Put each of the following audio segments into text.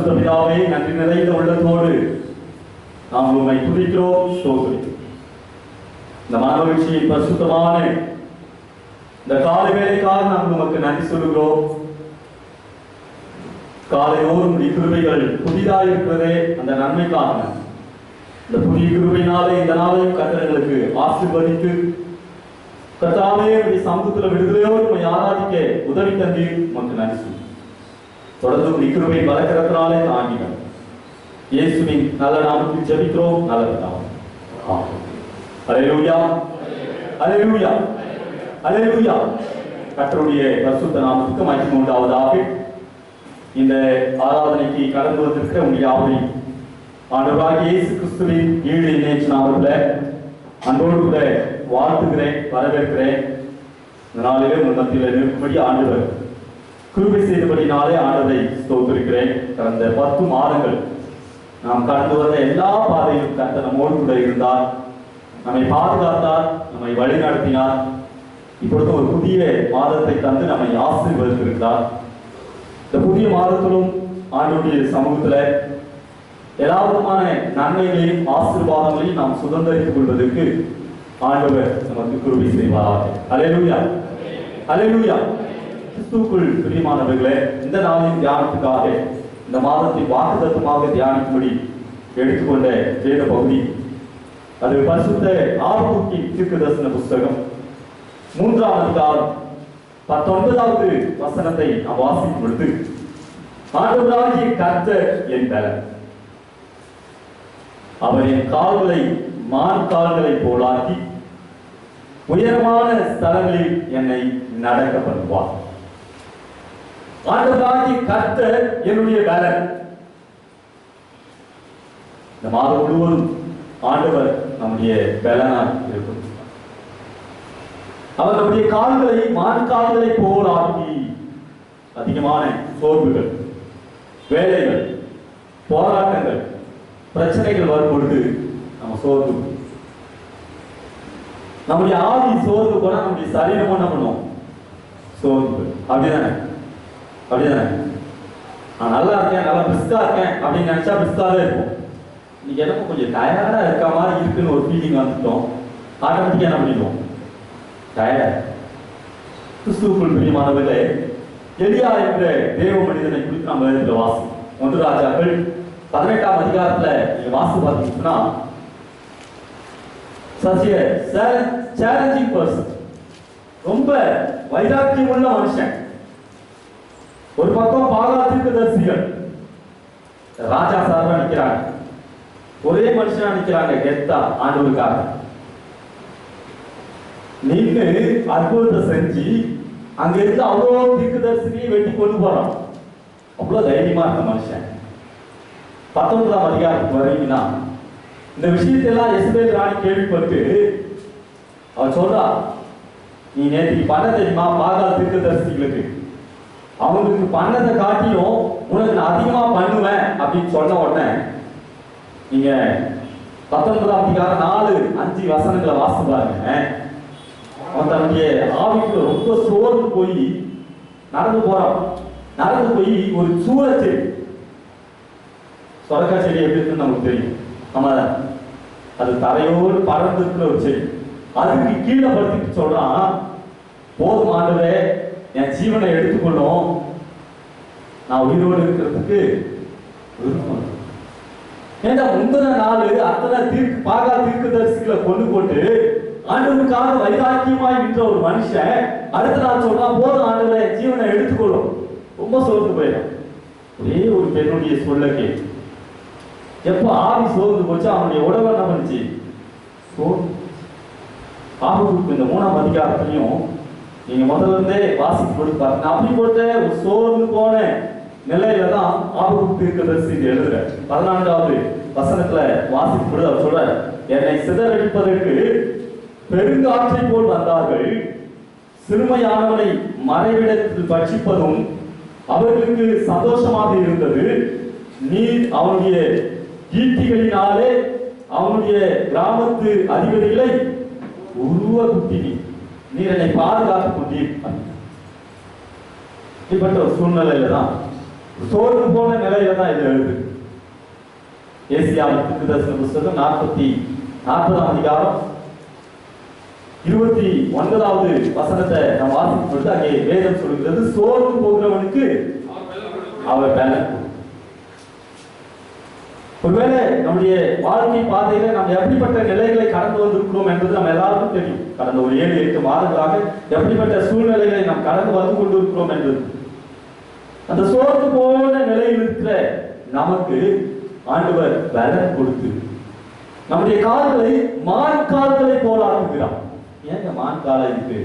பரிசுத்த பிதாவே, நன்றி நிறைந்த உள்ளத்தோடு நாம் உம்மை துதிக்கிறோம், ஸ்தோத்திரிக்கிறோம். இந்த மனமகிழ்ச்சியை பரிசுத்தமான இந்த காலை வேளைக்காக நாம் உமக்கு நன்றி சொல்கிறோம். காலையோறும் கிருபைகள் புதிதாக இருக்கிறதே, அந்த நன்மைக்காக இந்த புதிய கிருபையினாலே இந்த நாளையும் கர்த்தர்களுக்கு ஆசீர்வதித்து கர்த்தாவே சமூகத்தில் விடுதலையோடு உம்மை ஆராதிக்க உதவி தந்தி உமக்கு நன்றி சொல்லி தொடர்ந்து கிருபை பலக்கரத்தினாலே தாங்கினார். இயேசுவின் நல்ல நாமத்தில் ஜெபிக்கிறோம், நல்ல பிதாவே. ஆமென். அல்லேலூயா, அல்லேலூயா, அல்லேலூயா. கர்த்தருடைய பரிசுத்த நாமத்துக்கு மகிமை உண்டாவதாக. இந்த ஆராதனைக்கு கடந்து வந்திருக்கிற உங்கள் யாவரையும் ஆண்டவராகிய இயேசு கிறிஸ்துவின் ஈடு இணைச்சு நாமத்துல அன்போடு கூட வாழ்த்துகிறேன், வரவேற்கிறேன். இந்த நாளிலே உங்கள் மத்தியில் நிற்கும்படி ஆண்டவர் கிருபை செய்தபடினாலே ஆண்டவரை ஸ்தோத்திரிக்கிறேன். கடந்த 10 மாதங்கள் நாம் கடந்து வந்த எல்லா பாதையிலும் கர்த்தர் நம்மோடு கூட இருந்தார், நம்மை பாதுகாத்தார், நம்மை வழிநடத்தினார். இப்பொழுது ஒரு புதிய மாதத்தை தந்து நம்மை ஆசீர்வதித்திருக்கிறார். இந்த புதிய மாதத்திலும் ஆண்டவருடைய சமூகத்தில் எல்லா விதமான நன்மைகளையும் ஆசீர்வாதங்களையும் நாம் சுதந்திரித்துக் கொள்வதற்கு ஆண்டவர் நமக்கு கிருபை செய்வாராக. அல்லேலூயா, அல்லேலூயா. கிறிஸ்துவுக்குள் பிரியமானவர்களே, இந்த நாளின் தியானத்துக்காக இந்த மாதத்தின் வாக்குத்தத்தமாக தியானிக்கும்படி எடுத்துக்கொண்ட வேத பகுதி அது பரிசுத்த ஆபகுக்கின் தீர்க்கதரிசன புஸ்தகம் 3ஆம் அதிகாரம் 19வது வசனத்தை நாம் வாசிக்கும் பொழுது, ஆண்டவராகிய கர்த்தர் என் பலன், அவர் என் கால்களை மான் கால்களை போலாக்கி உயரமான ஸ்தலங்களில் என்னை நடக்க பண்ணுவார். ஆண்டவராகிய கர்த்தர் என்னுடைய பலன். இந்த மாதம் முழுவதும் ஆண்டவர் நம்முடைய பலனாக இருக்கும். அவர் நம்முடைய கால்களை மான் கால்களை போலாக்கி அதிகமான சோர்வுகள், வேலைகள், போராட்டங்கள், பிரச்சனைகள் வரும் பொழுது நம்ம சோர்வு, நம்முடைய ஆவி சோர்வு கூட நம்முடைய சரீரம் என்ன பண்ணும்? சோர்வு. அப்படிதானே? அப்படிதானே? நான் நல்லா இருக்கேன், நல்லா பிரிஸ்கா இருக்கேன் அப்படின்னு நினைச்சா பிரிஸ்காவே இருக்கும். இன்னைக்கு எனக்கு கொஞ்சம் டயர்டா இருக்க மாதிரி இருக்குன்னு ஒரு ஃபீலிங் வந்துட்டோம், ஆட்டோமேட்டிக்கா என்ன பண்ணிடுவோம்? டயர்ட். கிறிஸ்துவுக்குள் பிரியமானவர்களே, எலியா என்ற தேவ மனிதனை குறித்து நாம் வேதத்தில் வாசி 1 ராஜாக்கள் 18ஆம் அதிகாரத்துல நீங்க வாசி பார்த்தீங்கன்னா, சேலஞ்சிங் பர்சன், ரொம்ப வைராக்கியம் உள்ள மனுஷன். ஒரு பக்கம் பாகால் தீர்க்கதரிசிகள் ராஜா சார்பா நிக்கிறாங்க, ஒரே மனுஷனா நிக்கிறாங்க கெத்தா ஆண்டவருக்காக நின்று அற்புதத்தை செஞ்சு அங்க இருந்து அவ்வளோ தீர்க்கதரிசியை வெட்டி கொண்டு போறான். அவ்வளவு தைரியமா இருந்த மனுஷன். 19ஆம் அதிகாரத்துக்கு வரீங்கன்னா, இந்த விஷயத்தெல்லாம் எசபேல் ராணி கேள்விப்பட்டு அவன் சொல்றா, நீ நேற்று பண்ண தெரியுமா பாகால் தீர்க்கதரிசிகளுக்கு, அவங்களுக்கு பண்ணதை காட்டியும் உனக்கு நான் அதிகமா பண்ணுவேன் அப்படின்னு சொன்ன உடனே நீங்க 19ஆம் அதிகாரம் 4-5 வசனங்களை வாசி பாருங்க. அவன் தன்னுடைய ஆவிக்கு ரொம்ப சோர்ந்து போய் நடந்து போறான். நடந்து போய் ஒரு சூரச்செடி, சொரக்கா செடி எப்படி இருக்குன்னு நமக்கு தெரியும். நம்ம அது தரையோடு பறந்து இருக்கிற ஒரு செடி, அதுக்கு கீழே படுத்திட்டு சொல்றான், போதும் ஆண்டவரே, என் ஜீவனை எடுத்துக்கொள்ளும், நான் உயிரோடு இருக்கிறதுக்கு விருப்பம். ஏன்னா முந்தின நாள் அத்தனை பாகால் தீர்க்கதரிசிகளை கொண்டு போட்டு ஆண்டவருக்காக வைராக்கியமாய் நின்ற ஒரு மனுஷன் அடுத்த நாள் சொல்றான், போதும் ஆண்டவரே, ஜீவனை எடுத்துக்கொள்ளும். ரொம்ப சோர்ந்து போயிடும். ஒரே ஒரு பெண்ணுடைய சொல்ல கேட்டு எப்ப ஆவி சோர்ந்து போச்சு, அவனுடைய உடம்பு என்ன பண்ணுச்சு? ஆபகுக்கு இந்த 3ஆம் அதிகாரத்திலையும் நீங்க முதல்ல இருந்தே வாசித்து கொடுத்து பாருங்க. அப்படி போட்ட ஒரு சோர்ந்து போன நிலையில தான் ஆபகுக்கு தீர்க்கதரிசி எழுதுற 14வது வசனத்துல வாசித்து கொடுத்து அவர் சொல்ற, என்னை சிதறடிப்பதற்கு பெருங்காற்றை போல் வந்தார்கள், சிறுமையானவனை மறைவிடத்தில் பட்சிப்பதும் அவர்களுக்கு சந்தோஷமாக இருந்தது. நீர் அவனுடைய ஈட்டிகளினாலே அவனுடைய கிராமத்து அதிபதிகளை உருவ குத்தினி, நீர் என்னை பாதுகாத்துக் கொண்டீர். இப்படிப்பட்ட ஒரு சூழ்நிலையில தான் சோர்ந்து போன நிலையில தான் இது எழுது. ஏசாயாவின் தீர்க்கதரிசன புத்தகம் 40ஆம் அதிகாரம் 29வது வசனத்தை நாம் வாசிக்கும் பொழுது அங்கே வேதம் சொல்கிறது, சோர்ந்து போகிறவனுக்கு அவர் பலன். ஒருவேளை நம்முடைய வாழ்க்கை பாதையில நாம் எப்படிப்பட்ட நிலைகளை கடந்து வந்திருக்கிறோம் என்பது நம்ம எல்லாருக்கும் தெரியும். கடந்த ஒரு 7-8 மாதங்களாக எப்படிப்பட்ட சூழ்நிலைகளை நாம் கடந்து வந்து கொண்டிருக்கிறோம் என்பது. அந்த சோர்ந்து போன நிலையில் இருக்கிற நமக்கு ஆண்டவர் பலன் கொடுத்து நம்முடைய கால்களை மான் கால்களை போல ஆக்குகிறார். ஏங்க மான் காலை இருக்கு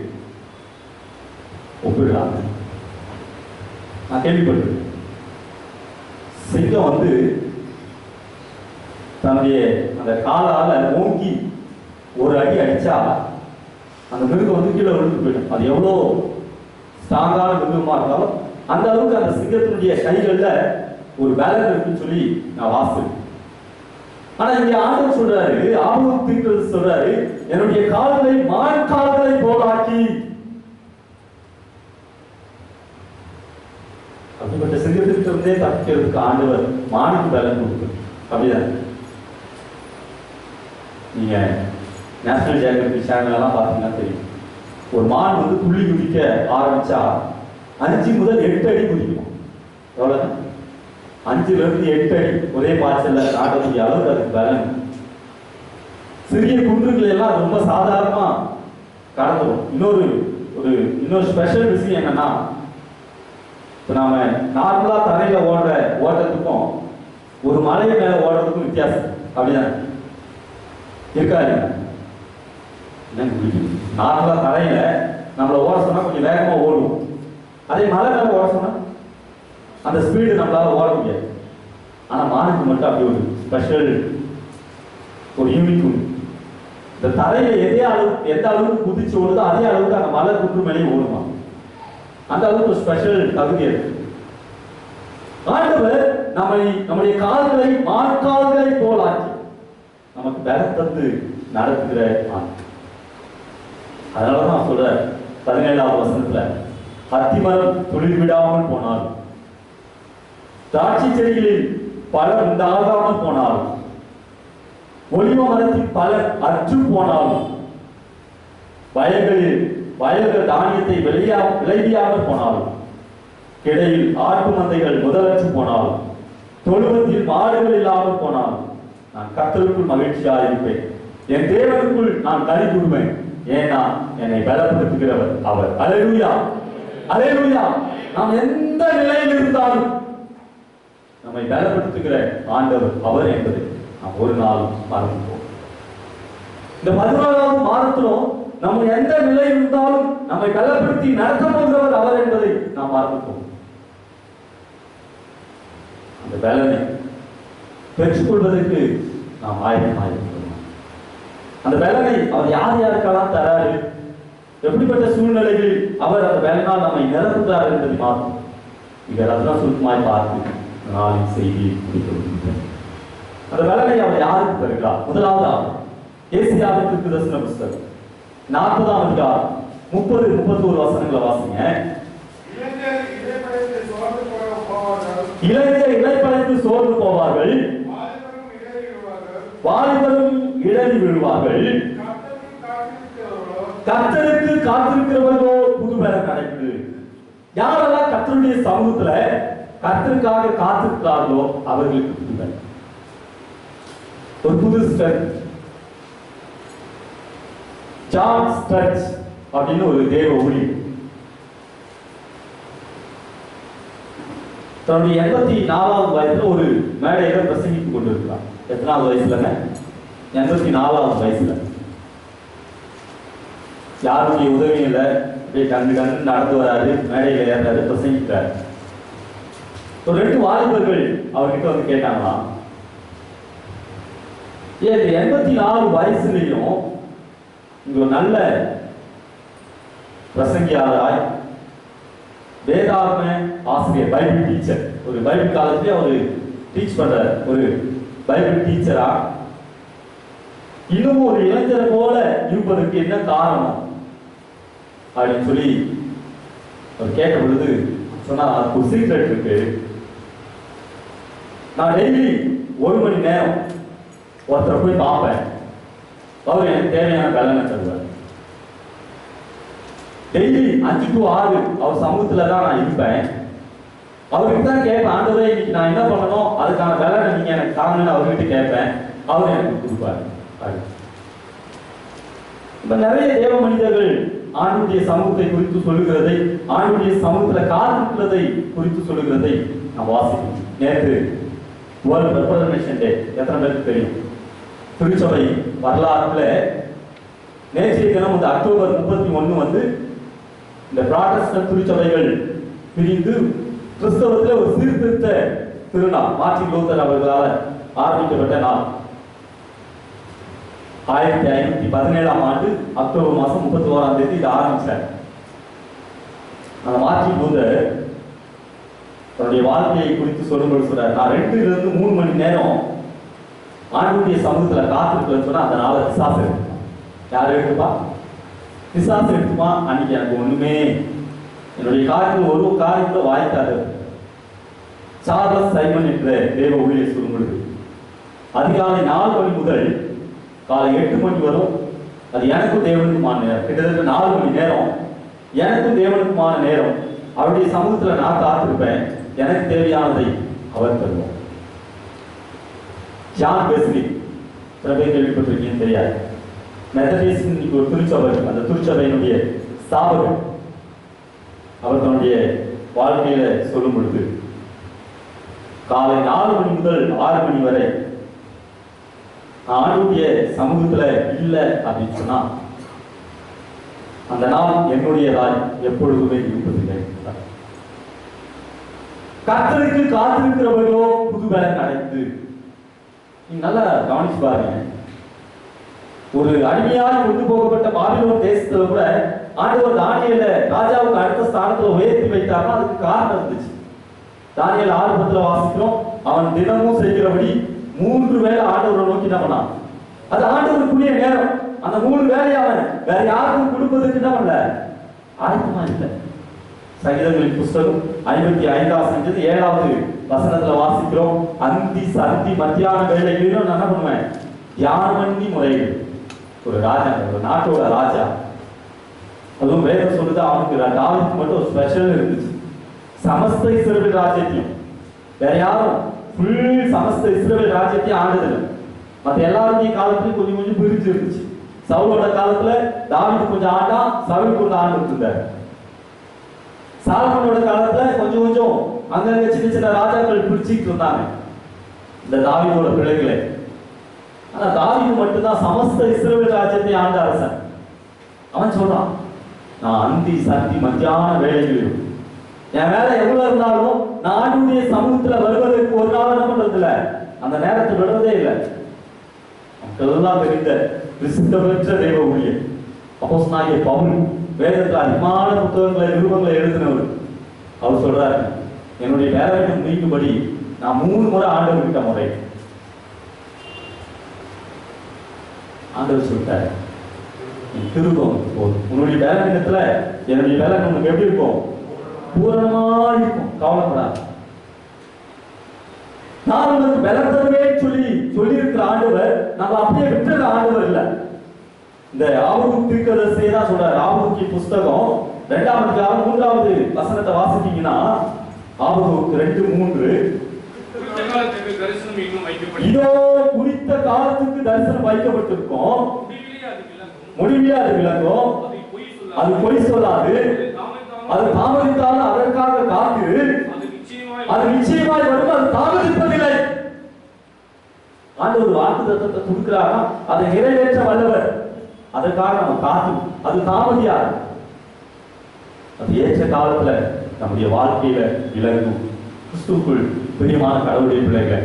ஒப்பிடுறாங்க? நான் கேள்விப்பட்டிருக்கேன். சிங்கம் தன்னுடைய அந்த காலால ஓங்கி ஒரு அடி அடிச்சா அந்த மிருகம் கீழே விழுந்து போயிடும். அது எவ்வளோ ஸ்ட்ராங்கான மிருகமா இருந்தாலும் அந்த அளவுக்கு அந்த சிங்கத்தினுடைய கைகள்ல ஒரு பேலன்ஸ் இருக்குன்னு சொல்லி நான் வாசிக்கிறேன். ஆனா இங்க ஆண்டவர் சொல்றாரு, ஆபத்து தீர்க்கிறது சொல்றாரு, என்னுடைய கால்களை மான் கால்களை போலாக்கி. அப்படிப்பட்ட சிங்கத்திற்கு இருந்தே தப்பிக்கிறதுக்கு ஆண்டவர் மானுக்கு பேலன்ஸ் கொடுக்கும். அப்படிதான் நீங்க நேஷனல் ஜியோகிராபி சேனல் எல்லாம் பார்த்தீங்கன்னா தெரியும். ஒரு மான் துள்ளி குதிக்க ஆரம்பிச்சா 5 முதல் 8 அடி குதிக்கும். எவ்வளவு? 5 லிருந்து 8 அடி ஒரே பாய்ச்சல்ல காட்டக்கூடிய அளவுக்கு அதுக்கு பலன். சிறிய குன்றுகள் எல்லாம் ரொம்ப சாதாரணமா கடந்துடும். இன்னொரு ஸ்பெஷல் விஷயம் என்னன்னா, இப்போ நாம நார்மலா தரையில ஓடுற ஓட்டத்துக்கும் ஒரு மலை மேல ஓடுறதுக்கும் வித்தியாசம். அப்படிதான் இருக்காது. நார்மலா தரையில நம்மள ஓட சொன்னா கொஞ்சம் வேகமா ஓடும். அதே மலை மேல ஓட சொன்னா அந்த ஸ்பீடு நம்மளால ஓட முடியாது. ஆனா மானுக்கு மட்டும் அப்படி ஒரு ஸ்பெஷல் ஒரு யூனிக் உண்டு. இந்த தரையில எந்த அளவுக்கு குதிச்சு ஓடுதோ அதே அளவுக்கு அந்த மலை குன்று மேலே ஓடுமா. அந்த அளவுக்கு ஒரு ஸ்பெஷல் தகுதி இருக்கு. ஆண்டவர் நம்முடைய கால்களை மான்கால்களை போலாக்கி நமக்கு பலம் தந்து நடத்துகிற ஆண்டு. அதனாலதான் சொல்ற 17வது வசனத்துல, அத்திமரம் துளிர் விடாமல் போனாலும், திராட்சை செடிகளில் பலன் உண்டாகாமல் போனாலும், ஒலிவ மரத்தின் பலன் அற்று போனாலும், வயல்கள் தானியத்தை விளைவியாமல் போனாலும், கிடையில் ஆட்டு மந்தைகள் முதலற்று போனாலும், தொழுவத்தில் மாடுகள் இல்லாமல் போனாலும், நான் கர்த்தருக்குள் மகிழ்ச்சியாக இருப்பேன், என் தேவனுக்குள் நான் களி கூறுவேன், ஏன்னா என்னை பலப்படுத்துகிறவர் அவர். அல்லேலூயா, அல்லேலூயா. நாம் எந்த நிலையில் இருந்தாலும் நம்மை பலப்படுத்துகிற ஆண்டவர் அவர் என்பதை நாம் ஒரு நாள் மறந்துப்போம். இந்த 14வது மாதத்திலும் நம்ம எந்த நிலையில் இருந்தாலும் நம்மை பலப்படுத்தி நடத்த போகிறவர் அவர் என்பதை நாம் மறந்துப்போம். அந்த பலனை பெற்றுக்கொள்வதற்கு நாம் ஆயத்தமாயிருக்கிறோம். அந்த பலனை அவர் யாருக்கெல்லாம் தராரு, எப்படிப்பட்ட சூழ்நிலைகளில் அவர் அந்த பலனால் நம்மை நிரப்புகிறார் என்பதை மாறும். இதெல்லாம் சுருக்கமாய் பார்த்து நாளின் செய்தியை முடிக்க. அந்த பலனை அவர் யாருக்கு தருகிறார்? முதலாவது ஏசாயாவின் தீர்க்கதரிசன புத்தகம் 40ஆம் அதிகாரம் 30-31 வசனங்களை வாசிங்க. இளைஞர் இளைப்படைந்து சோர்ந்து போவார்கள், வாலிபரும் இடறி விழுவார்கள், கர்த்தருக்கு காத்திருக்கிறவர்களோ புது பலன் கிடைக்குது. யாரெல்லாம் கர்த்தருடைய சமூகத்துல கர்த்தருக்காக காத்திருக்கிறார்களோ அவர்களுக்கு புது பலன், ஒரு புது ஸ்ட்ரென்த். ஜான் ஸ்ட்ரெச் அப்படின்னு ஒரு தேவ ஊழியர் தன்னுடைய 84வது வயசுல ஒரு மேடையில பிரசங்கித்துக் கொண்டிருக்கிறார். எத்தனாவது வயசுலங்க? 84வது வயசுல. யாருடைய உதவியும் இல்லை, அப்படியே கண்டு நடந்து வராரு, மேடையில ஏறாரு, பிரசங்கிக்கிறார். ஒரு 2 வாலிபர்கள் அவர்கிட்ட கேட்டாங்களாம், ஏன் 84 வயசுலயும் இங்க நல்ல பிரசங்கியாளராய், வேதாகம ஆசிரியர், பைபிள் டீச்சர், ஒரு பைபிள் காலேஜ்ல ஒரு டீச் பண்ற ஒரு பைபிள் டீச்சரா இன்னும் ஒரு இளைஞரை போல இருப்பதற்கு என்ன காரணம் அப்படின்னு சொல்லி அவர் கேட்ட பொழுது சொன்னா, அதுக்கு ஒரு சீக்ரெட் இருக்கு. நான் டெய்லி 1 மணி நேரம் ஒருத்தரை போய் பார்ப்பேன். அவர் எனக்கு தேவையான பலனை தருவார். டெய்லி 5 to 6 அவர் சமூகத்துல தான் நான் இருப்பேன். அவர்கிட்ட தான் கேட்பேன், ஆண்டவரே இன்னைக்கு நான் என்ன பண்ணணும், அதுக்கான பலனை நீங்க எனக்கு தாங்கன்னு அவர்கிட்ட கேட்பேன். அவர் எனக்கு கொடுப்பாரு. இப்ப நிறைய தேவ மனிதர்கள் ஆண்டுடைய சமூகத்தை குறித்து சொல்லுகிறதை, ஆண்டுடைய சமூகத்துல காத்திருக்கிறதை குறித்து சொல்லுகிறதை நாம் வாசிக்கிறோம். நேற்று வேர்ல்ட் ரெப்ரசன்டேஷன் டே எத்தனை பேருக்கு தெரியும்? திருச்சபை வரலாற்றுல நேற்றைய தினம் இந்த அக்டோபர் 31 இந்த புராட்டஸ்டன்ட் திருச்சபைகள் பிரிந்து கிறிஸ்தவத்தில் ஒரு சீர்திருத்த திருநாள் மார்ட்டின் லூத்தர் அவர்களால் ஆரம்பிக்கப்பட்ட நாள். 1517 அக்டோபர் மாதம் 31 இது ஆரம்பிச்சார். அந்த மார்ட்டின் லூத்தர் தன்னுடைய வாழ்க்கையை குறித்து சொல்லும்போது சொல்றாரு, நான் 2 to 3 மணி நேரம் ஆண்டுடைய சமூகத்துல காத்திருக்கலன்னு சொன்னா அந்த நாளை பிசாசு எடுத்துமா. யார் எடுத்துப்பா? பிசாசு எடுத்துமா. அன்னைக்கு எனக்கு ஒண்ணுமே என்னுடைய காரியத்தில் ஒரு காரியத்துல வாய்க்காது. சார்லஸ் சைமன் என்ற தேவ ஊழியர் சொல்லும்பொழுது அதிகாலை 4 மணி முதல் காலை 8 மணி வரும் அது எனக்கும் தேவனுக்குமான நேரம். கிட்டத்தட்ட 4 மணி நேரம் எனக்கும் தேவனுக்குமான நேரம். அவருடைய சமூகத்துல நான் காத்திருப்பேன். எனக்கு தேவையானதை அவர் தருவோம். ஜான் வெஸ்லி சில பேர் கேள்விப்பட்டிருக்கீங்கன்னு தெரியாது. மெத்தடிஸ்ட் ஒரு திருச்சபை, அந்த திருச்சபையினுடைய ஸ்தாபகர். அவர் தன்னுடைய வாழ்க்கையில சொல்லும் பொழுது காலை 4 மணி முதல் 6 மணி வரை ஆண்டுடைய சமூகத்துல இல்லை அப்படின்னு சொன்னா அந்த நாள் என்னுடையதாய் எப்பொழுதுமே இருப்பதில்லை. கர்த்தருக்கு காத்திருக்கிறவர்களோ புது பலன் அடைந்து. நீங்க நல்லா கவனிச்சு பாருங்க. ஒரு அடிமையாய் கொண்டு போகப்பட்ட பாபிலோன் தேசத்துல கூட ஆண்டவர் தானியேலை ராஜாவுக்கு அடுத்த ஸ்தானத்துல உயர்த்தி வைத்தார்னா அதுக்கு காரணம் இருந்துச்சு. தானியேல் 6:10 வாசிக்கிறோம், அவன் தினமும் செய்கிறபடி 3 வேளை ஆண்டவரை நோக்கி என்ன பண்ணான். அது ஆண்டவருக்குரிய நேரம். அந்த 3 வேலையை அவன் வேற யாருக்கும் கொடுப்பதற்கு என்ன பண்ணல, ஆயத்தமா இல்லை. சங்கீதங்களின் புஸ்தகம் 55 7வது வசனத்துல வாசிக்கிறோம், அந்தி சந்தி மத்தியான வேலைகளிலும் நான் என்ன பண்ணுவேன், தியானம் பண்ணி முறைகள். ஒரு ராஜா, ஒரு நாட்டோட ராஜா, அதுவும் வேதம் சொல்லுது அவனுக்கு தாவீதுக்கு மட்டும் ஒரு ஸ்பெஷல் இருந்துச்சு. சமஸ்த இஸ்ரவேல் ராஜ்யத்தையும் வேற யாரும் ஃபுல் சமஸ்த இஸ்ரவேல் ராஜ்யத்தையும் ஆண்டதில்லை. மற்ற எல்லாருடைய காலத்துலயும் கொஞ்சம் கொஞ்சம் பிரிஞ்சு இருந்துச்சு. சவுலோட காலத்துல தாவீது கொஞ்சம் ஆண்டா, சவுல் கொஞ்சம் ஆண்டு இருந்தார். சாலமோனோட காலத்துல கொஞ்சம் கொஞ்சம் அங்கங்க சின்ன சின்ன ராஜாக்கள் பிரிச்சுட்டு இருந்தாங்க இந்த தாவீதோட பிள்ளைகளை. ஆனா தாவீது மட்டும்தான் சமஸ்த இஸ்ரவேல் ராஜ்யத்தை ஆண்ட அரசன். அவன் சொல்றான், நான் அந்தி சந்தி மத்தியான வேலைகளிலும் என் வேலை எவ்வளவு இருந்தாலும் நான் ஆண்டுடைய சமூகத்துல வருவதற்கு ஒரு நாள் என்ன பண்றது இல்ல, அந்த நேரத்தை விடுறதே இல்லை. மக்கள் தெரிந்த பிரசித்த பெற்ற தேவ ஊழியர் அப்போஸ்தலனாகிய பவுல், வேதத்துல அதிகமான புத்தகங்களை நிருபங்களை எழுதினவர். அவர் சொல்றாரு, என்னுடைய வேலையை முடிக்கும்படி நான் 3 முறை ஆண்டவர்கிட்ட முறை. ஆண்டவர் சொல்லிட்டாரு, திருப்பம் போதும், உன்னுடைய வேலை இடத்துல என்னுடைய வேலை உனக்கு எப்படி இருக்கும், பூரணமா இருக்கும், கவலைப்படாது. நான் உனக்கு பலம் தருவேன் சொல்லி இருக்கிற ஆண்டவர் நம்ம அப்படியே விட்டுற ஆண்டவர் இல்ல. இந்த ஆபூக் தீர்க்கதரிசியே தான் சொல்றாரு. ஆபூக்கின் புஸ்தகம் 2ஆம் அதிகாரம் 3வது வசனத்தை வாசிச்சீங்கன்னா, ஆபூக் 2:3, இதோ குறித்த காலத்துக்கு தரிசனம் வைக்கப்பட்டிருக்கும், முடிவிலே அது விளங்கும், அது பொய் சொல்லாது, அது தாமதித்தாலும் அதற்காக காத்து, அது நிச்சயமாய் வரும், அது தாமதிப்பதில்லை. ஆண்டவர் வாக்குத்தத்தத்தை கொடுக்கிறாரா, அதை நிறைவேற்ற வல்லவர். அதற்காக நம்ம காத்து, அது தாமதியாது, அது ஏற்ற காலத்துல நம்முடைய வாழ்க்கையில விளங்கும். கிறிஸ்துவுக்குள் பிரியமான கடவுளுடைய பிள்ளைகள்,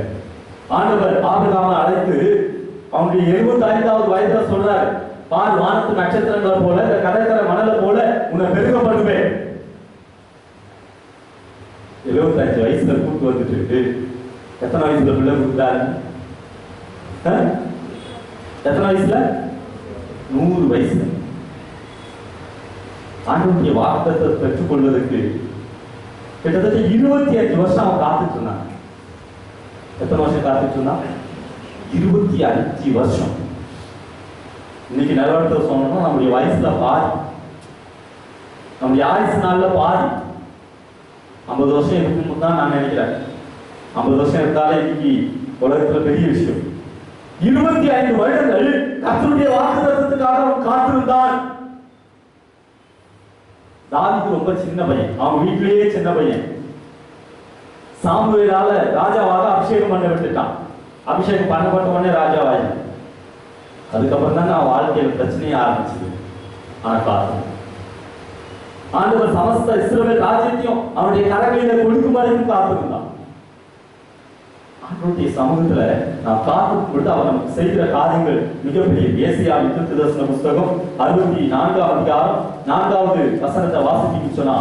ஆண்டவர் ஆபிரகாமை அழைத்து அவனுடைய 75வது வயதுல சொல்றாரு, பார் வானத்து நட்சத்திரங்களை போல, இந்த கடற்கரை மணலை போல உன்னை பெருக பண்ணுவேன். 75 வயசுல கூட்டு வந்துட்டு எத்தனை வயசுல பிள்ளை கொடுத்தாரு? எத்தனை வயசுல? 100 வயசுல. ஆண்டவருடைய வாக்குத்தத்தத்தை பெற்றுக் கொள்வதற்கு கிட்டத்தட்ட 25 வருஷம் அவன் காத்துட்டு இருந்தான். எத்தனை வருஷம் காத்துட்டு இருந்தா? 25 வருஷம். இன்னைக்கு நிலவரத்தை சொன்னோம்னா நம்முடைய வயசுல பாதி, நம்முடைய ஆயுசு நாள்ல பாதி. 50 வருஷம் இருக்கும்போது தான் நான் நினைக்கிறேன். 50 வருஷம் இருந்தாலே இன்னைக்கு உலகத்துல பெரிய விஷயம். 25 வருடங்கள் கர்த்தருடைய வாக்குத்தத்தத்துக்காக அவன் காத்திருந்தான். தாவீது ரொம்ப சின்ன பையன், அவன் வீட்டிலேயே சின்ன பையன். சாமுவேலால ராஜாவாக அபிஷேகம் பண்ண விட்டுட்டான். அபிஷேகம் பண்ணப்பட்ட உடனே ராஜாவாய். அதுக்கப்புறம் தான் நான் வாழ்க்கையில் பிரச்சனையே ஆரம்பிச்சது. ஆனா பார்த்தேன், ஆண்டவர் சமஸ்த இஸ்ரவேல் ராஜ்யத்தையும் அவனுடைய கரங்களில கொடுக்கும் வரைக்கும் காத்திருந்தான். ஆண்டவருடைய சமூகத்துல நான் காத்திருக்கும் பொழுது அவர் நமக்கு செய்கிற காரியங்கள் மிகப்பெரிய. ஏசாயாவின் தீர்க்கதரிசன புஸ்தகம் 64 அதிகாரம் 4வது வசனத்தை வாசிக்க சொன்னா,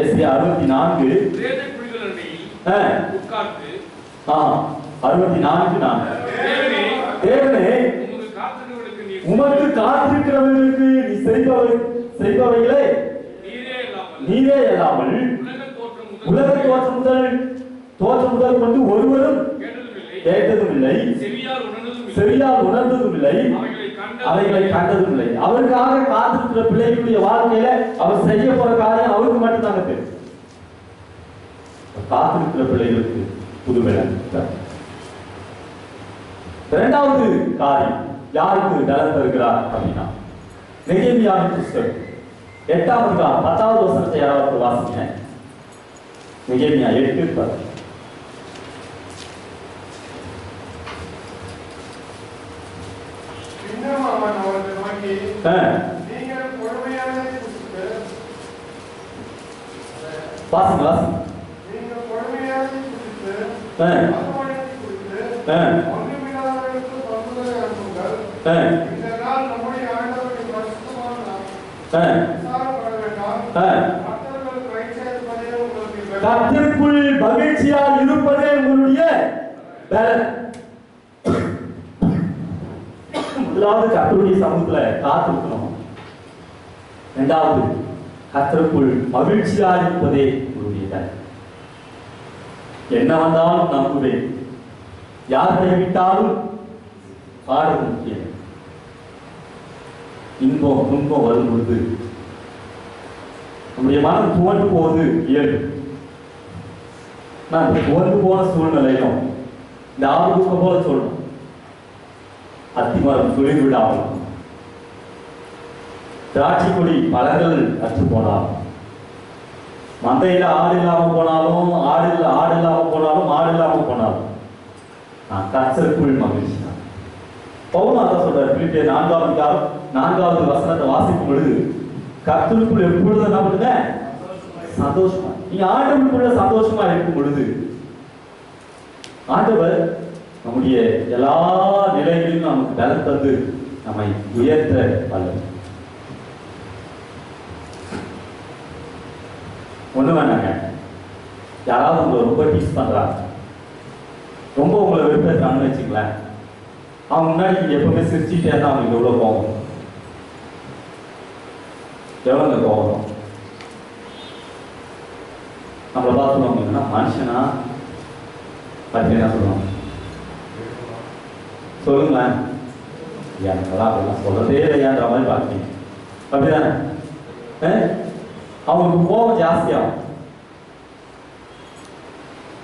ஏசாயா 64 தேவனே உமக்கு காத்திருக்கிறவர்களுக்கு நீ செய்பவைகளை நீரே அல்லாமல் உலக தோற்றம் முதல் கொண்டு ஒருவரும் கேட்டதும் இல்லை, செவியால் உணர்ந்ததும் இல்லை, அவைகளை கண்டதும் இல்லை. அவருக்காக காத்திருக்கிற பிள்ளைகளுடைய வாழ்க்கையில அவர் செய்ய போற காரியம் அவருக்கு மட்டும்தாங்க தெரியும். காத்திருக்கிற பிள்ளைகளுக்கு புதுமை. இரண்டாவது காரியம் யாருக்கு பலன் தருகிறார் அப்படின்னா, நெகேமியாவின் புஸ்தகம் 8வது அதிகாரம் 10வது வசனத்தை யாராவது வாசிங்க. நெகேமியா 8:10. வாசிங்க வாசிங்க. கர்த்தருக்குள் மகிழ்ச்சியால் இருப்பதே உங்களுடைய பலன். முதலாவது கர்த்தருடைய சமூகத்துல காத்திருக்கணும். இரண்டாவது கர்த்தருக்குள் மகிழ்ச்சியால் இருப்பதே உங்களுடைய பலன். என்ன வந்தாலும் நம்புவேன், யார் கைவிட்டாலும் பாடுவது முக்கியம். இன்பம் துன்பம் வரும் பொழுது நம்முடைய மனம் துவண்டு போவது இயல்பு. நான் துவண்டு போன சூழ்நிலையும் இந்த ஆபத்துக்கு போல சொல்லணும். அத்திமரம் துளிர் விடாமல், திராட்சை கொடி பழங்கள் அற்று போனாலும், மந்தையில ஆடு இல்லாம போனாலும், ஆடு இல்லாம போனாலும், மாடு இல்லாம போனாலும், நான் கர்த்தருக்குள் மகிழ்ச்சி தான். பவுல் அதான் சொல்றாரு, பிலிப்பியர் 4வது அதிகாரம் 4வது வசனத்தை வாசிக்கும் பொழுது, கர்த்தருக்குள் எப்பொழுது என்ன பண்ணுங்க? சந்தோஷமா. நீங்க ஆண்டவருக்குள்ள சந்தோஷமா இருக்கும் பொழுது ஆண்டவர் நம்முடைய எல்லா நிலைகளிலும் நமக்கு பலன் தந்து நம்மை உயர்த்த வல்லவர். ஒண்ணு வேணாங்க, யாராவது உங்களை ரொம்ப டீஸ் பண்றாங்க, ரொம்ப உங்களை வெறுப்பேற்றாங்கன்னு வச்சுங்களேன், அவங்க முன்னாடி நீங்க எப்பவுமே சிரிச்சுட்டே இருந்தா அவங்களுக்கு எவ்வளவு கோவம், எவ்வளவுங்க கோவம். நம்மளை பார்த்து சொல்லுவாங்கன்னா மனுஷனா பற்றி என்ன சொல்லுவாங்க சொல்லுங்களேன். எனக்கெல்லாம் அப்படிலாம் சொல்றதே இல்லையான்ற மாதிரி பார்ப்பீங்க, அப்படிதானே? அவங்களுக்கு கோபம் ஜாஸ்தியாகும்.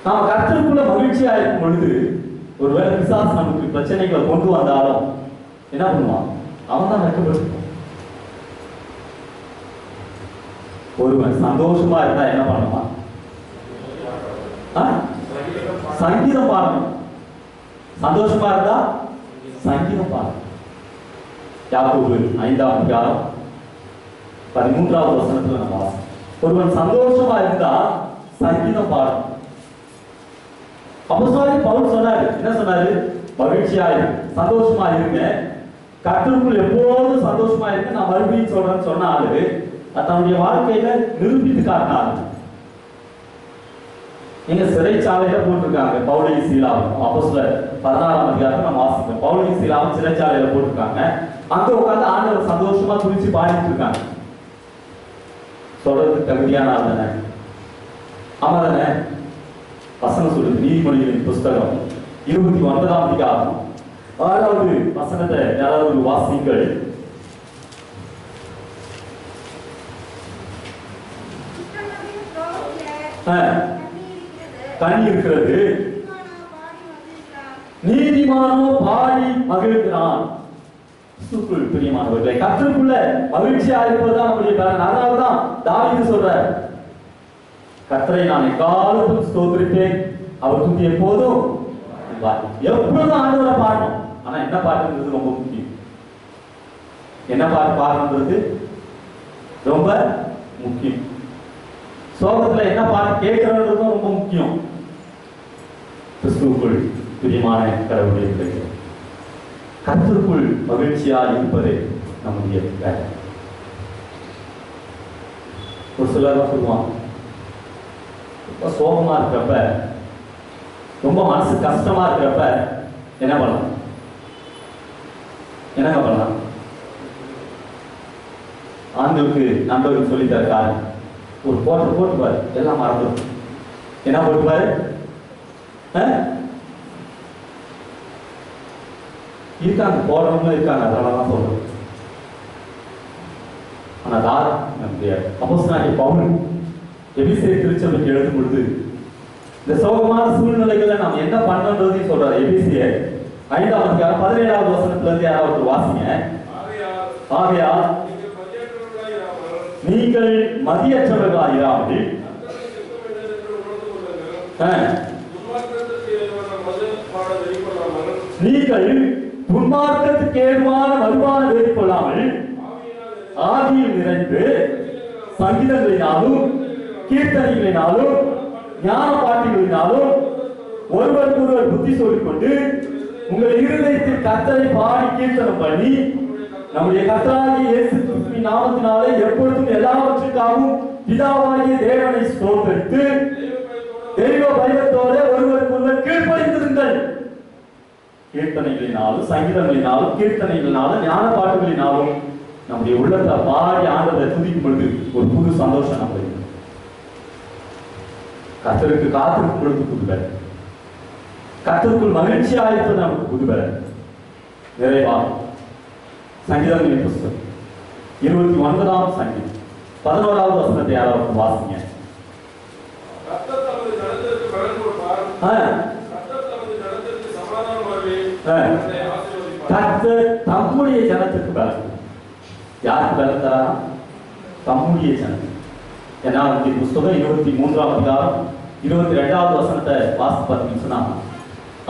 நாம கர்த்தருக்குள்ள மகிழ்ச்சியா இருக்கும் பொழுது ஒருவேளை பிசாசு நமக்கு பிரச்சனைகளை கொண்டு வந்தாலும் என்ன பண்ணுவான்? அவன் தான் வெட்கப்பட்டு. ஒருவன் சந்தோஷமா இருந்தா என்ன பண்ணுவான்? சங்கீதம் பாடணும். சந்தோஷமா இருந்தா சங்கீதம் பாடணும். யாக்கோபு 5ஆம் அதிகாரம் 13வது வசனத்துல நம்ம வாசிக்கிறோம், ஒருவன் சந்தோஷமா இருந்தா சங்கீதம் பாடணும். அப்போஸ்தலன் பவுல் சொன்னாரு, என்ன சொன்னாரு? மகிழ்ச்சியா இருங்க, சந்தோஷமா இருங்க, கர்த்தருக்குள் எப்போதும் சந்தோஷமா இருங்க. நான் மறுபடியும் சொல்றேன்னு சொன்னாரு, தன்னுடைய வாழ்க்கையில நிரூபித்து காட்டினாரு. நீங்க சிறைச்சாலையில போட்டிருக்காங்க பவுலையும் சீலாவும். அப்போஸ்தலர் 16ஆம் அதிகாரத்தை நம்ம வாசிக்கிறோம். பவுலையும் சீலாவும் சிறைச்சாலையில போட்டிருக்காங்க. அங்க உட்கார்ந்து ஆண்டவர் சந்தோஷமா துதிச்சு பாடிட்டு இருக்காங்க. சொல்றதுக்கு தகுதியான ஆள் தானே? ஆமா தானே? வசனம் சொல்லுது, நீதிமொழிகளின் புஸ்தகம் 29ஆம் அதிகாரம் 6வது வசனத்தை யாராவது வாசிங்கள். கனி இருக்கிறது, நீதிமானோ பாடி மகிழ்கிறான். பிரியமானவர்களை, கர்த்தருக்குள்ள மகிழ்ச்சியா இருப்பதுதான் நம்முடைய பலன். அதனால்தான் தாவீது சொல்றார், கர்த்தரை நான் எக்காலத்தும் ஸ்தோத்திரிப்பேன், அவர் துதி எப்போதும். எப்பொழுதும் ஆண்டவரை பாடணும். ஆனா என்ன பாட்டுன்றது ரொம்ப முக்கியம். என்ன பாட்டு பாடணுன்றது ரொம்ப முக்கியம். சோகத்துல என்ன பாட்டு கேட்கிறதும் ரொம்ப முக்கியம். கிறிஸ்துவுக்குள் பிரியமான கடவுளுடைய பிள்ளைகள், கர்த்தருக்குள் மகிழ்ச்சியா இருப்பதே நம்முடைய வேலை. ஒரு சிலர் தான் சொல்லுவாங்க, ரொம்ப சோகமா இருக்கிறப்ப, ரொம்ப மனசு கஷ்டமா இருக்கிறப்ப என்ன பண்ணலாம்? என்னங்க பண்ணலாம்? ஆண்களுக்கு நண்பர்கள் சொல்லி தரக்காரு, ஒரு போட்டுப்பாரு, எல்லாம் மறந்துடும். என்ன போட்டுப்பாரு? இருக்காங்க, போடுறவங்க இருக்காங்க, அதனாலதான் சொல்றேன். ஆனா தார் நம்முடைய அப்போஸ்தலனாகிய பவுல் எபேசியர் திருச்சபைக்கு எழுதும் பொழுது இந்த சோகமான சூழ்நிலைகளை நாம் என்ன பண்ணணும்ன்றதையும் சொல்றாரு. எபேசியர் 5ஆம் அதிகாரம் 17வது வசனத்துல இருந்து யாராவது வாசிங்க. ஆகையால் நீங்கள் மதியற்றவர்களாயிராமல் நீங்கள் துன்மார்க்கத்துக்கு ஏதுவான மதுபான வெறி கொள்ளாமல் ஆவியில் நிறைந்து சங்கீதங்களினாலும் கீர்த்தனைகளினாலும் ஞான பாட்டுகளினாலும் ஒருவருக்கு ஒருவர் புத்தி சொல்லிக் கொண்டு உங்கள் இருதயத்தில் கர்த்தரை பாடி கீர்த்தனம் பண்ணி நம்முடைய கர்த்தராகிய இயேசு கிறிஸ்துவின் நாமத்தினாலே எப்பொழுதும் எல்லாவற்றுக்காகவும் பிதாவாகிய தேவனை ஸ்தோத்திரித்து தெய்வ பயத்தோடு ஒருவருக்கு ஒருவர் கீழ்ப்படிந்திருங்கள். கீர்த்தனைகளினாலும் சங்கீதங்களினாலும் கீர்த்தனைகளினாலும் ஞான பாட்டுகளினாலும் நம்முடைய உள்ளத்தை பாடி ஆண்டவரை துதிக்கும் பொழுது ஒரு புது சந்தோஷம் நம்ம கர்த்தருக்கு காத்திருக்கும் பொழுது புதுபெற, கர்த்தருக்குள் மகிழ்ச்சியா இருப்பது நமக்கு புதுபெற நிறைவாக. சங்கீதங்களின் புஸ்தகம் 29ஆம் சங்கீதம் 11வது வசனத்தை யாராவது வாசிங்க. கர்த்தர் தம்முடைய ஜனத்துக்கு பலன். யாருக்கு பலன் தரா? தம்முடைய ஜனத்துக்கு. ஏன்னா இந்த புஸ்தகம் 23ஆம் அதிகாரம் 22வது வசனத்தை வாசி பார்த்தீங்கன்னு சொன்னா,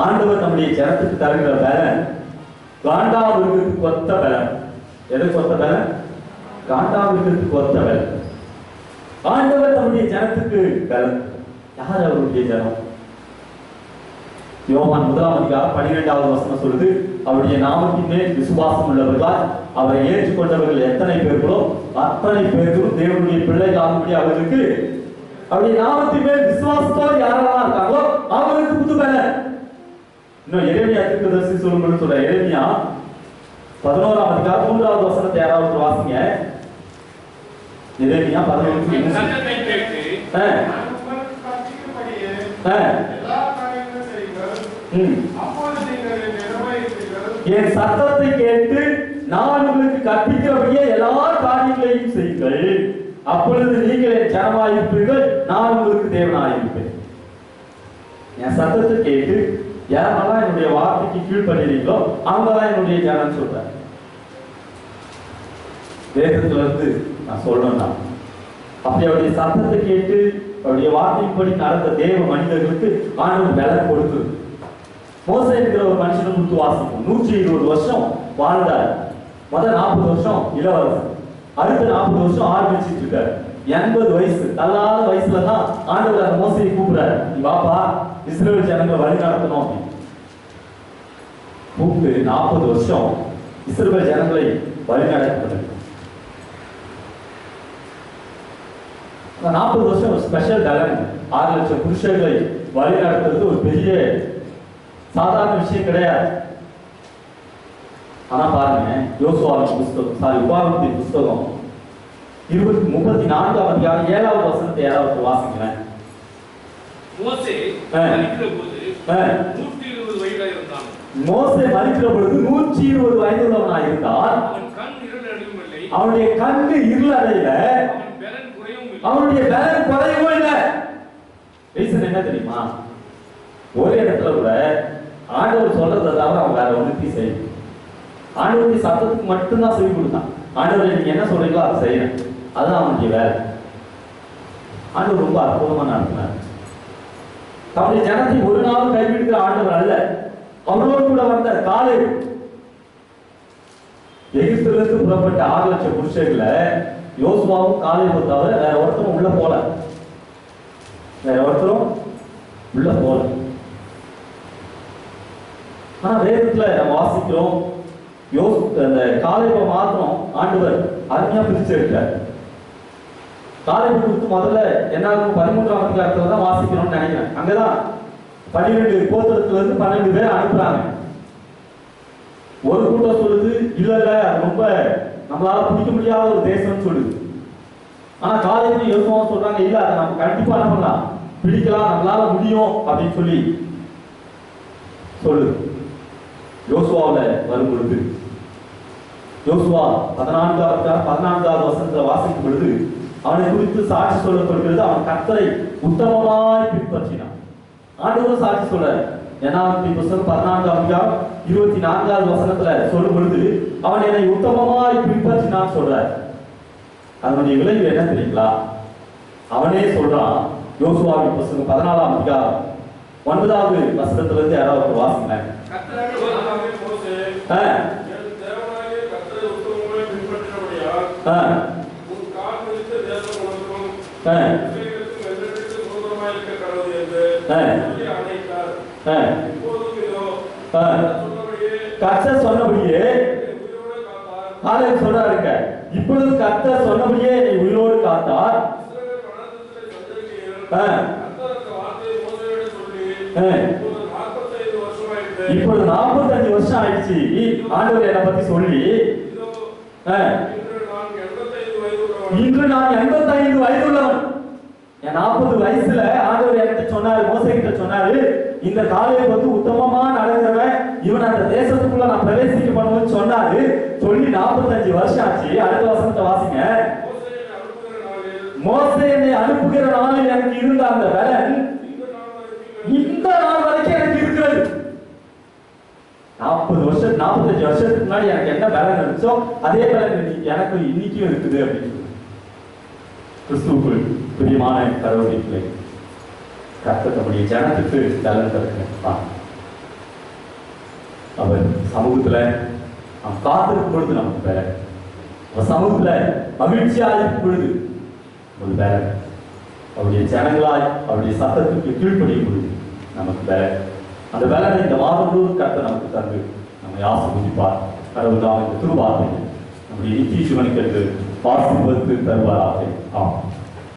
ஆண்டவர் நம்முடைய ஜனத்துக்கு தருகிற பலன் காண்டாமிருகத்துக்கு ஒத்த பலன். எதுக்கு ஒத்த பலன்? காண்டாமிருகத்துக்கு ஒத்த பலன். ஆண்டவர் நம்முடைய ஜனத்துக்கு பலன். யார் அவருடைய ஜனம்? யோவான் 1ஆம் அதிகாரம் 12வது வசனம் சொல்லுது, அவருடைய நாமத்தின் மேல் விசுவாசம் உள்ளவர்களால் அவரை ஏற்றுக்கொண்டவர்கள் எத்தனை பேர்களோ அத்தனை பேர்களும் தேவனுடைய பிள்ளைகளாகும்படி அவர்களுக்கு, அவருடைய நாமத்தின் மேல் விசுவாசத்தோடு யாரெல்லாம் இருக்காங்களோ அவர்களுக்கு புது பலன். இன்னும் எரேமியா தீர்க்கதரிசி சொல்லும்போது சொல்ற, எரேமியா 11ஆம் அதிகாரம் 3வது வசனத்தை யாராவது வாசிங்க. எரேமியா 11 என் சத்தத்தை கேட்டு நான் உங்களுக்கு கற்பிக்கிறபடியே எல்லா காரியங்களையும் செய்யுங்கள், அப்பொழுது நீங்கள் என் ஜனமாயிருப்பீர்கள், நான் உங்களுக்கு தேவனாயிருப்பேன். என் சத்தத்தை கேட்டு யாரெல்லாம் என்னுடைய வார்த்தைக்கு கீழ்படுறீங்களோ அவங்க தான் என்னுடைய ஜனம் சொல்றேன். வேதத்துல இருந்து நான் சொல்லணும்னா, அப்படி அவருடைய சத்தத்தை கேட்டு அவருடைய வார்த்தைப்படி நடந்த தேவ மனிதர்களுக்கு ஆண்டவர் பலன் கொடுத்து, மோசே என்கிற ஒரு மனுஷனை கொடுத்து வாசிக்கும். 120 வருஷம் வாழ்ந்தார். முதல் 40 வருஷம் இளவரசர், அடுத்த 40 வருஷம் ஆரம்பிச்சுட்டு இருக்காரு. 80 வயசு, தள்ளாத வயசுலதான் ஆண்டவர் அந்த மோசையை கூப்பிடுறாரு, நீ வாப்பா இஸ்ரவேல் ஜனங்களை வழி நடத்தணும் அப்படின்னு கூப்பிட்டு 40 வருஷம் இஸ்ரவேல் ஜனங்களை வழி நடத்துறது. 40 வருஷம் ஒரு ஸ்பெஷல் டேலண்ட். 6 லட்சம் புருஷர்களை வழி நடத்துறது ஒரு பெரிய சாதாரண விஷயம் கிடையாது. ஆனா பாருங்க, யோசுவாவின் புஸ்தகம் உபாகமத்தின் புஸ்தகம் 34ஆம் அதிகாரம் 7வது வசனத்தை யாராவது வாசிக்கிறேன். மோசே இருக்கிற போது 120 வயது மோசே மரிக்கிற பொழுது 120 வயதுள்ளவனாக இருந்தால் அவனுடைய கண்ணு இருள் அடையல, அவனுடைய பலன் குறையவும் இல்லை. ரீசன் என்ன தெரியுமா? ஒரே இடத்துல கூட ஆண்டவர் சொல்றதை தவிர அவன் வேற ஒன்றுத்தையும் செய்யணும். ஆண்டவருடைய சத்தத்துக்கு மட்டும்தான் செவி கொடுத்தான். ஆண்டவர் நீங்க என்ன சொல்றீங்களோ அதை செய்யணும், அதுதான் அவனுடைய வேலை. ஆண்டவர் ரொம்ப அற்புதமா நடத்தினார். தன்னுடைய ஜனத்தை ஒரு நாள் கைவிடுகிற ஆண்டவர் அல்ல. அவரோடு கூட வந்த காலேப், எகிப்திலிருந்து புறப்பட்ட 6 லட்சம் புருஷர்களை யோசுவாவும் காலேபும் தவிர வேற ஒருத்தரும் உள்ள போல, வேற ஒருத்தரும் உள்ள போல. ஆனா வேதத்துல நம்ம வாசிக்கிறோம், அந்த காலேபை மாத்திரம் ஆண்டவர் அருமையா பிரிச்சு எடுத்தார். காலேபு குறித்து முதல்ல என்ன 13ஆம் அதிகாரத்துல தான் வாசிக்கிறோம்னு நினைக்கிறேன். அங்கதான் 12 கோத்திரத்துல இருந்து 12 பேர் அனுப்புறாங்க. ஒரு கூட்டம் சொல்லுது இல்ல இல்ல ரொம்ப நம்மளால பிடிக்க முடியாத ஒரு தேசம்னு சொல்லுது. ஆனா காலேபு யோசுவாவும் சொல்றாங்க இல்ல அதை நம்ம கண்டிப்பா அனுப்பலாம், பிடிக்கலாம், நம்மளால முடியும் அப்படின்னு சொல்லி சொல்லுது. யோசுவாவில வரும் பொழுது யோசுவா 14வது வசனத்தை வாசிக்கும் பொழுது அவனை குறித்து சாட்சி சொல்லப்படுகிறது. அவன் கர்த்தரை உத்தமமாய் பின்பற்றினான். ஆண்டவரும் சாட்சி சொல்றாரு. என்னாகமத்தின் புத்தகம் 14ஆம் அதிகாரம் 24வது வசனத்துல சொல்லும் பொழுது அவன் என்னை உத்தமமாய் பின்பற்றினான் சொல்றார். அதனுடைய விளைவு என்ன தெரியுங்களா? அவனே சொல்றான். யோசுவாவின் புத்தகம் 14ஆம் அதிகாரம் 9வது வசனத்துல இருந்து யாராவது வாசிங்க. கர்த்தர் சொன்னபடியே சொல்றாருங்க, இப்பொழுது கர்த்தர் சொன்னபடியே என்னை உயிரோடு காத்தார். இப்பொழுது 45 வருஷம் ஆயிடுச்சு ஆண்டவர் என்னை பத்தி சொல்லி. இன்று நான் 85 வயதுள்ளவன். 40 வயசுல ஆண்டவர் என்கிட்ட சொன்னாரு, மோசே கிட்ட சொன்னாரு, இந்த காலேப் வந்து உத்தமமா நடக்கிறவன், இவன் அந்த தேசத்துக்குள்ள நான் பிரவேசிக்க பண்ணுவேன்னு சொன்னாரு. சொல்லி 45 வருஷம் ஆச்சு. அடுத்த வசனத்தை வாசிங்க. மோசே என்னை அனுப்புகிற நாளில் எனக்கு இருந்த அந்த பலன் இந்த நாள் வரைக்கும் எனக்கு இருக்கிறது. 45 வருஷத்துக்கு முன்னாடி எனக்கு என்ன பலன் இருந்துச்சோ அதே பலன் எனக்கு இன்னைக்கும் இருக்குது அப்படின்னு சொல்லி கிறிஸ்துவுக்குள் பிரியமான கடவுளை கர்த்தர் நம்முடைய ஜனத்துக்கு பலன் தருகிறார். அவர் சமூகத்துல நாம் காத்திருக்கும் பொழுது நமக்கு பலன், அவர் சமூகத்துல மகிழ்ச்சியா இருக்கும் பொழுது ஒரு பலன், அவருடைய ஜனங்களாய் அவருடைய சத்தத்துக்கு கீழ்ப்படியும் பொழுது நமக்கு பலன். அந்த பலனை இந்த மாதம் முழுவதும் கர்த்தர் நமக்கு தந்து நம்மை ஆசீர்வதிப்பார். கடவுள் தான் இந்த திருவார்த்தை நம்முடைய நித்திய ஜீவனுக்கு ஆசீர்வதித்து தருவாராக. ஆமாம்.